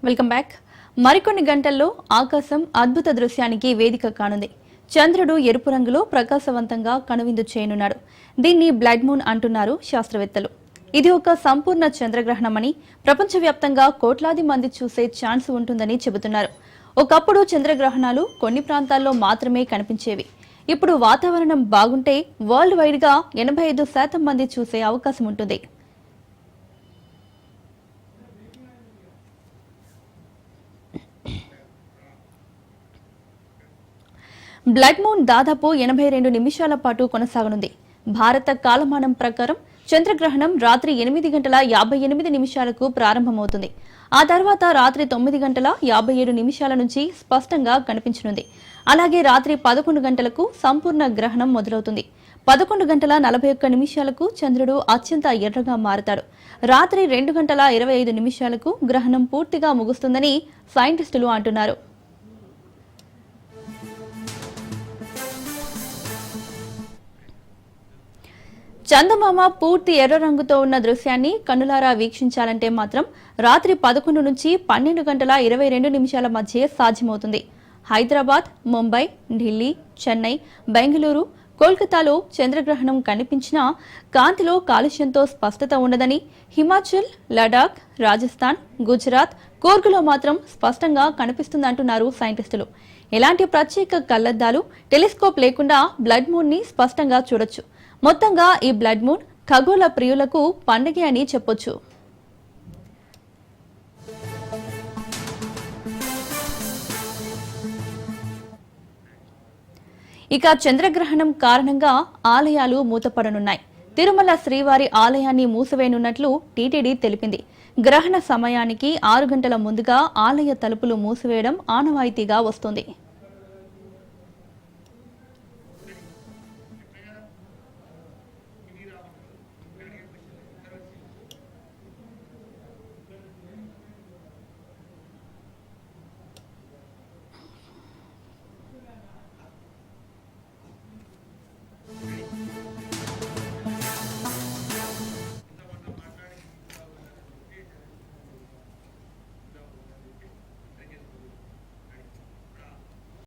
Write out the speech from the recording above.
Welcome back. మరికొన్ని గంటల్లో ఆకాశం అద్భుత దృశ్యానికి వేదిక కానుంది. చంద్రుడు ఎరుపు రంగులో ప్రకాశవంతంగా కనువిందు చేయనున్నాడు. దీన్ని బ్లడ్ మూన్ అంటున్నారు శాస్త్రవేత్తలు. ఇది ఒక సంపూర్ణ చంద్రగ్రహణమని, ప్రపంచవ్యాప్తంగా కోట్లాది మంది చూసే ఛాన్స్ ఉంటుందని చెబుతున్నారు. ఒకప్పుడు చంద్రగ్రహణాలు కొన్ని ప్రాంతాల్లో మాత్రమే కనిపించేవి. ఇప్పుడు వాతావరణం బాగుంటే వరల్డ్ వైడ్ గా 85% మంది చూసే అవకాశం ఉంటుంది. బ్లడ్ మూన్ దాదాపు 82 నిమిషాల పాటు కొనసాగనుంది. భారత కాలమానం ప్రకారం చంద్రగ్రహణం రాత్రి 8 గంటల 58 నిమిషాలకు ప్రారంభమవుతుంది. ఆ తర్వాత రాత్రి 9 గంటల 57 నిమిషాల నుంచి స్పష్టంగా కనిపించనుంది. అలాగే రాత్రి 11 గంటలకు సంపూర్ణ గ్రహణం మొదలవుతుంది. 11 గంటల 41 నిమిషాలకు చంద్రుడు అత్యంత ఎర్రగా మారుతాడు. రాత్రి 2 గంటల 25 నిమిషాలకు గ్రహణం పూర్తిగా ముగుస్తుందని సైంటిస్టులు అంటున్నారు. చందమామ పూర్తి ఎర్ర రంగుతో ఉన్న దృశ్యాన్ని కన్నులారా వీక్షించాలంటే మాత్రం రాత్రి 11 నుంచి 12 గంటల 22 నిమిషాల మధ్య సాధ్యమవుతుంది. హైదరాబాద్, ముంబై, ఢిల్లీ, చెన్నై, బెంగళూరు, కోల్కతాలో చంద్రగ్రహణం కనిపించినా కాంతిలో కాలుష్యంతో స్పష్టత ఉండదని, హిమాచల్, లడాక్, రాజస్థాన్, గుజరాత్, కూర్గులో మాత్రం స్పష్టంగా కనిపిస్తుందంటున్నారు సైంటిస్టులు. ఎలాంటి ప్రత్యేక కళ్లద్దాలు, టెలిస్కోప్ లేకుండా బ్లడ్ మూన్ ని స్పష్టంగా చూడొచ్చు. మొత్తంగా ఈ బ్లడ్ మూన్ ఖగోళ ప్రియులకు పండుగ అని చెప్పొచ్చు. ఇక చంద్రగ్రహణం కారణంగా ఆలయాలు మూతపడనున్నాయి. తిరుమల శ్రీవారి ఆలయాన్ని మూసివేయనున్నట్లు టీటీడీ తెలిపింది. గ్రహణ సమయానికి 6 గంటల ముందుగా ఆలయ తలుపులు మూసివేయడం ఆనవాయితీగా వస్తోంది.